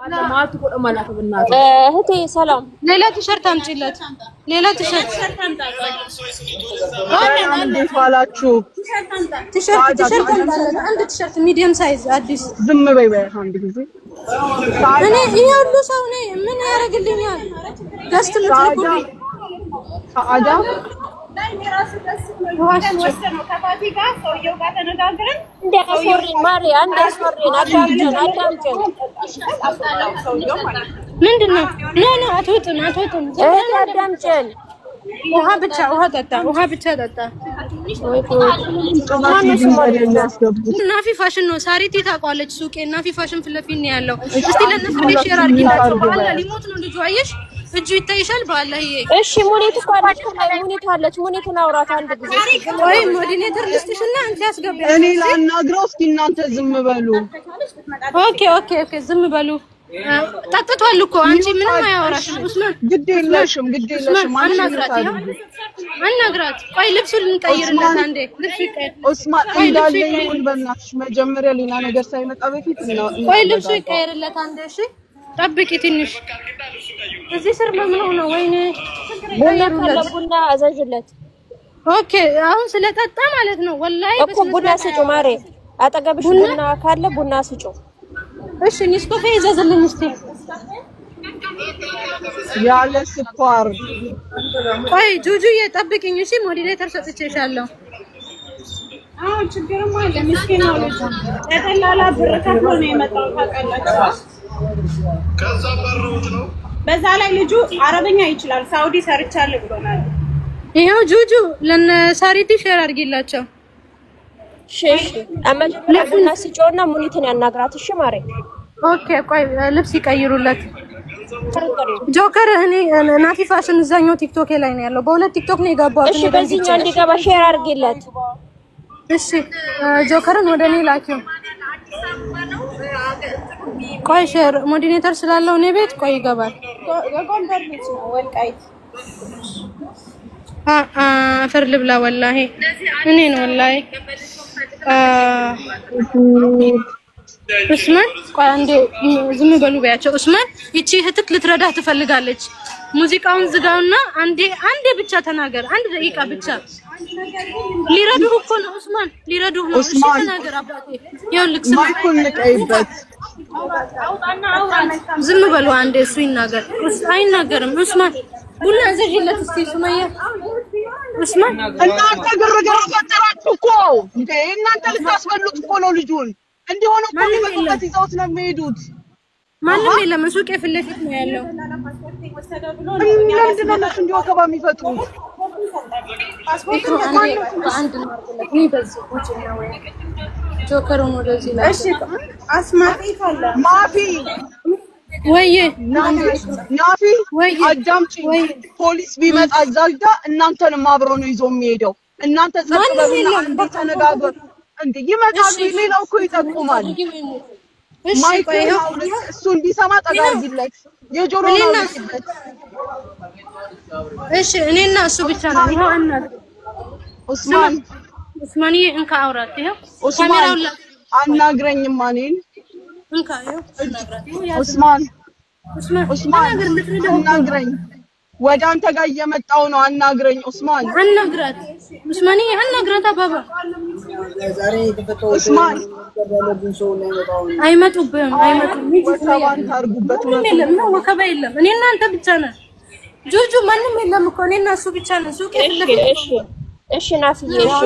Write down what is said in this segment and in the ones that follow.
ለማት ቆደ ማለት በእናት እህቴ ሰላም ሌላ ቲሸርት አምጪለት ሌላ ቲሸርት እንዴት ዋላችሁ ቲሸርት አንድ ቲሸርት ሚዲየም ሳይዝ አዲስ ዝም በይ አንድ ጊዜ እኔ ይሄሉ ሰው ነኝ ምን ያረግልኛል ደስት ምትልኩልኝ አዳ ወሰነው ከፋቲ ጋር ሰውየው ጋር ተነጋግረን እንደፈሪ ማሪ አንድ አስፈሪን አዳምጨን ምንድነው ኖ አትወጥም አዳምጨን ውሃ ብቻ ጠጣ ናፊ ፋሽን ነው ሳሪቲ ታቋለች ሱቄ ናፊ ፋሽን ፍለፊን ነው ያለው እስቲ ለነሱ ሼር አድርጊላችሁ ባላ ሊሞት ነው ልጁ አየሽ እጁ ይታይሻል ባላህ እሺ ሙኒት ቋለች ሙኒት አለች ሙኒትን አውራት አንድ ጊዜ ወይ ሞዲኔተር ልስጥሽና አንቺ ያስገባ እኔ ላናግረው እስኪ እናንተ ዝም በሉ ኦኬ ዝም በሉ ጠጥቷል እኮ አንቺ ምንም አያወራሽም ኡስማን ግድ የለሽም አናግራት ቆይ ልብሱን እንቀይርለት አንዴ ልብሱ ይቀየር ኡስማን እንዳለ ይሁን በእናትሽ መጀመሪያ ሌላ ነገር ሳይመጣ በፊት ነው ቆይ ልብሱ ይቀየርለት አንዴ እሺ ጠብቂ ትንሽ እዚህ ስር ምን ነው ወይኔ ቡና አዘዥለት ኦኬ አሁን ስለጠጣ ማለት ነው ወላሂ እኮ ቡና ስጩ ማሬ አጠገብሽ ቡና ካለ ቡና ስጩ እሺ ኒስኮፌ ይዘዝልኝ እስቲ ያለ ስኳር ቆይ ጁጁ እየጠብቂኝ እሺ ሞዲሬተር ሰጥቼሻለሁ አሁን ችግርም አለ ምስኪን ነው ልጅ ተጠላላ ብር ከፍሎ ነው የመጣው ታውቃላችሁ ከዛ በሩት ነው በዛ ላይ ልጁ አረበኛ ይችላል ሳውዲ ሰርቻለሁ ብሎናል ይሄው ጁጁ ለነ ሳሪቲ ሼር አድርጊላቸው ሼሽ አመለና ሲጮና ሙኒትን ያናግራት እሺ ማሬ ኦኬ ቆይ ልብስ ይቀይሩለት ጆከር እኔ ናፊ ፋሽን እዛኛው ቲክቶክ ላይ ነው ያለው በሁለት ቲክቶክ ነው የገባው እሺ በዚህኛው እንዲገባ ሼር አድርጊለት እሺ ጆከርን ወደ እኔ ላኪው ቆይ ሼር ሞዲኔተር ስላለው ነው ቤት ቆይ ይገባል ጎንደር ልጅ ነው ወልቃይት አፈር ልብላ ወላሂ እኔ ነው ወላሂ ኡስማን ቆይ አንዴ ዝም በሉ በያቸው ኡስማን እቺ እህትክ ልትረዳ ትፈልጋለች ሙዚቃውን ዝጋውና አንዴ ብቻ ተናገር አንድ ደቂቃ ብቻ ሊረዱህ እኮ ነው ኡስማን ሊረዱህ ነው እሺ ተናገር አባቴ ይኸውልህ ማይኩን ንቀይበት ዝም በሉ አንዴ እሱ ይናገር አይናገርም ኡስማን ቡና ዘጅለት እስቲ ሱማያ ኡስማን እናንተ ግርግር ፈጠራችሁ እኮ እንዴ እናንተ ልታስበሉት እኮ ነው ልጁን እንዲሆነ እኮ የሚመጡበት ይዘውት ነው የሚሄዱት ማንም የለም ሱቄ ፊት ለፊት ነው ያለው ለምንድን ነው እነሱ እንዲወከባ የሚፈጥሩት አንድ ነው በዚህ ቁጭ ነው ወይ ጆከሩን ወደዚህ ላይ እሺ አስማቲ ካለ ማፊ ወይዬ ናፊ አዳምጪ ፖሊስ ቢመጣ ዛልጋ እናንተንም አብሮ ነው ይዞ የሚሄደው እናንተ ጸጥበሉና አንዴ ተነጋገሩ እንዴ ይመጣሉ ሌላው እኮ ይጠቁማል እሺ ቆይ እሱ እንዲሰማ ጠጋርጊለት የጆሮ ነው እሺ እኔና እሱ ብቻ ነው ይሄው አናት ኡስማን እንካ አውራት ይሄው ካሜራው ላይ አናግረኝማ እኔን እንካ ይሄው ኡስማን አናግረኝ ወደ አንተ ጋር እየመጣው ነው አናግረኝ ኡስማን አናግራት ኡስማን አናግራት አባባ ዛሬ የተፈጠረው ኡስማን አይመጡብም ሰባን ታርጉበት ነው ወከባ የለም እኔ እናንተ ብቻ ነን ጁጁ ማንም የለም እኮ እኔና እሱ ብቻ ነን ሱቅ እሺ ናፊዬ እሺ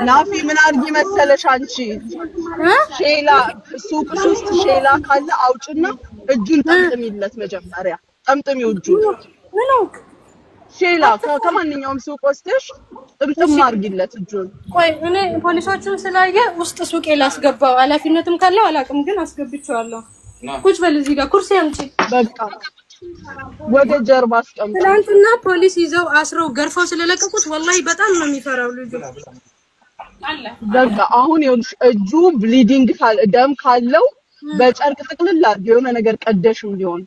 ናፊ ምን አድርጊ መሰለሽ አንቺ ሼላ ሱቅ ውስጥ ሼላ ካለ አውጭና እጁን ጠምጥሚለት መጀመሪያ ጠምጥሚው እጁን ሼላ ከማንኛውም ሱቅ ወስደሽ ጥምጥም አድርጊለት እጁን ቆይ እኔ ፖሊሶቹን ስላየ ውስጥ ሱቅ ላስገባው ኃላፊነትም ካለው አላቅም ግን አስገብቻለሁ ቁጭ በል እዚህ ጋር ኩርሲ አምጪ በቃ ወደ ጀርባ አስቀምጥ ትናንትና ፖሊስ ይዘው አስረው ገርፈው ስለለቀቁት ወላሂ በጣም ነው የሚፈራው ልጁ በቃ አሁን ይኸውልሽ እጁ ብሊዲንግ ደም ካለው በጨርቅ ጥቅልል አድርጊ የሆነ ነገር ቀደሽም ሊሆን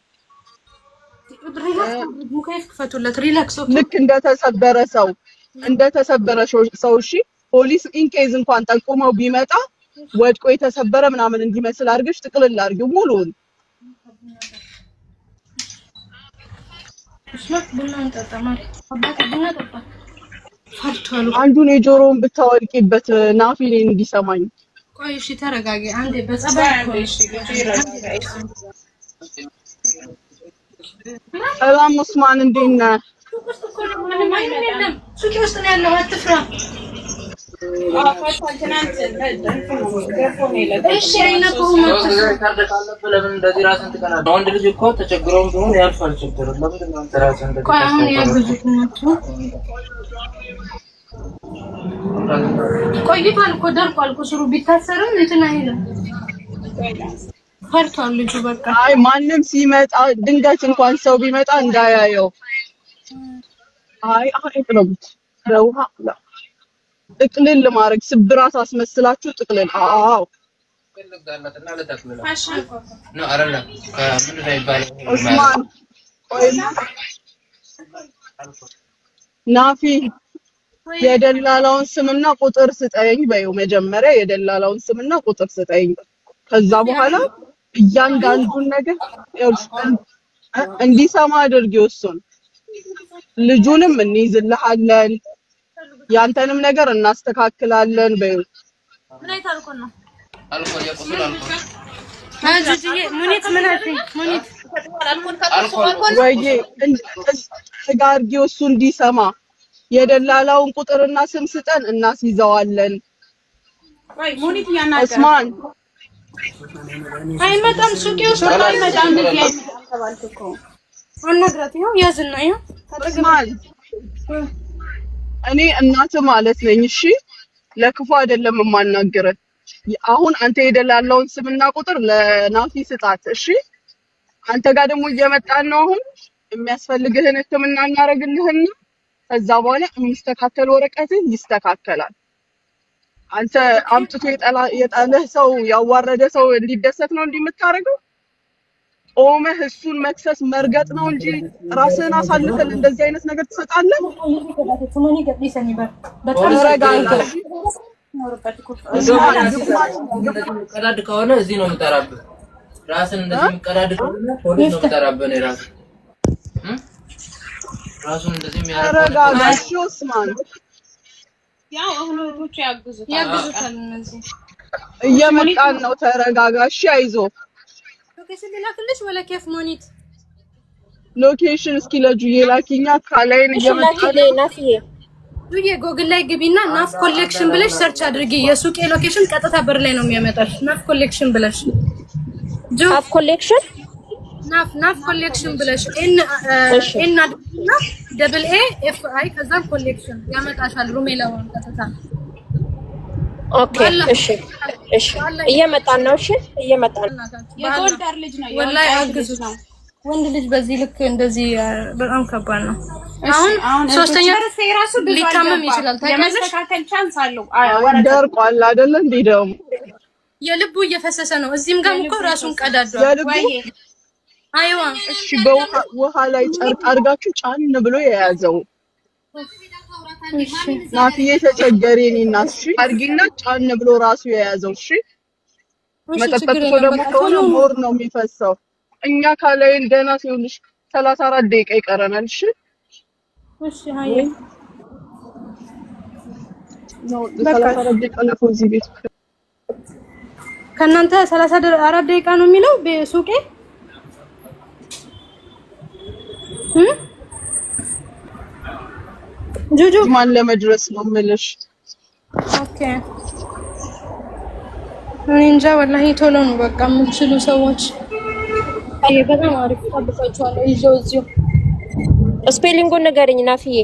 ሙከፍ ከፈቱለት ሪላክስ ልክ እንደተሰበረ ሰው እሺ ፖሊስ ኢንኬዝ እንኳን ጠቁመው ቢመጣ ወድቆ የተሰበረ ምናምን እንዲመስል አድርገሽ ጥቅልል አድርጊው ሙሉውን አንዱን የጆሮውን ብታወልቂበት ናፊኔ እንዲሰማኝ ቆይ እሺ ተረጋጊ አንዴ በጸባይ ሰላም ኡስማን እንዴት ነህ ሱቂ ውስጥ ነው ያለው አትፍራ እሺ አይነቁም ለምን እንደዚህ ራስን ትቀናለህ ወንድ ልጅ እኮ ተቸግሮም ቢሆን ያልፋል ችግር ለምን ነው ተራስን ቆይ አሁን ያግዙት ናቸው ቆይቷል እኮ ደርቋል እኮ ስሩ ቢታሰርም እንትን አይልም ፈርቷል ልጁ በቃ አይ ማንም ሲመጣ ድንገት እንኳን ሰው ቢመጣ እንዳያየው አይ አይጥለቡት በውሃ ጥቅልል ማድረግ ስብራት አስመስላችሁ ጥቅልል አዎ ለምዳለትና ለተክለላ ነው አይደለም ከምን ላይ ይባላል ኡስማን ቆይ ናፊ የደላላውን ስምና ቁጥር ስጠኝ በይው መጀመሪያ የደላላውን ስምና ቁጥር ስጠኝ ከዛ በኋላ እያንዳንዱን ነገር እንዲሰማ አድርጊው እሱን ልጁንም እንይዝልሃለን ያንተንም ነገር እናስተካክላለን በይው ምን አይታልኩ ነው አልኮል የቁስል አልኮል አጅጂ ሙኒት ምን አልኩኝ ሙኒት ወይዬ ጋርጊው እሱ እንዲሰማ የደላላውን ቁጥርና ስም ስጠን እናስይዘዋለን ወይ ሙኒት ያናገር ኡስማን አይመጣም ሱቂ ውስጥ አይመጣም ተባልኩ አናግራት ይኸው ያዝና ይኸው ኡስማን እኔ እናት ማለት ነኝ እሺ ለክፉ አይደለም የማናገረው አሁን አንተ የደላላውን ስምና ቁጥር ለናፊ ስጣት እሺ አንተ ጋር ደግሞ እየመጣን ነው አሁን የሚያስፈልግህን ህክምና እናረግልህና ከዛ በኋላ የሚስተካከል ወረቀት ይስተካከላል አንተ አምጥቶ የጣለህ ሰው ያዋረደ ሰው እንዲደሰት ነው እንዲምታረገው ኦመህ እሱን መክሰስ መርገጥ ነው እንጂ ራስህን አሳልፈን እንደዚህ አይነት ነገር ትሰጣለህ ቀዳድ ከሆነ እዚህ ነው የምጠራብህ ራስን እንደዚህ ቀዳድ ከሆነ ፖሊስ ነው የምጠራብህ ነው ራሱን እንደዚህ የሚያረጋጋሽ ኡስማን ያው አሁኖቹ ያግዙታል እነዚህ እየመጣን ነው ተረጋጋሽ አይዞ ሎኬሽን ላክልሽ ወላ ከፍ ሞኒት ሎኬሽን እስኪ ለጁዬ ላኪኛ ካላይን እየመጣን ናፊዬ ጁዬ ጎግል ላይ ግቢና ናፍ ኮሌክሽን ብለሽ ሰርች አድርጊ የሱቄ ሎኬሽን ቀጥታ በር ላይ ነው የሚያመጣሽ ናፍ ኮሌክሽን ብለሽ ናፍ ኮሌክሽን ናፍ ኮሌክሽን ብለሽ ኤን አድርጊና ደብል ኤ ኤፍ አይ ከዛ ኮሌክሽን ያመጣሻል ሩሜላው ቀጥታ ኦኬ እሺ እየመጣን ነው እሺ እየመጣን የጎልደር ልጅ ነው ወላሂ አግዙት ወንድ ልጅ በዚህ ልክ እንደዚህ በጣም ከባድ ነው አሁን ሶስተኛ ራሱ ሊታመም ይችላል ተመለካከል ቻንስ አለው ደርቋል አይደል እንዴ ደግሞ የልቡ እየፈሰሰ ነው እዚህም ጋር እኮ ራሱን ቀዳዷል አይዋ እሺ በውሃ ላይ ጨርቅ አድርጋችሁ ጫን ብሎ የያዘው ናፊዬ ተቸገሬ እናት እሺ አድርጊና ጫን ብሎ ራሱ የያዘው እሺ መጠጠጥቶ ደግሞ ከሆነ ሞር ነው የሚፈሰው እኛ ካላይ እንደና ሲሆንሽ 34 ደቂቃ ይቀረናል እሺ እሺ ሃይ ነው 34 ደቂቃ ነው እዚህ ቤት ከናንተ 34 ደቂቃ ነው የሚለው በሱቄ ጁጁ ማን ለመድረስ ነው ምልሽ ኦኬ እንጃ ወላሂ ቶሎ ነው በቃ የምትችሉ ሰዎች አይ በጣም አሪፍ ተጠብቃችኋለሁ ይዘው እዚሁ ስፔሊንጉን ንገረኝ ናፊዬ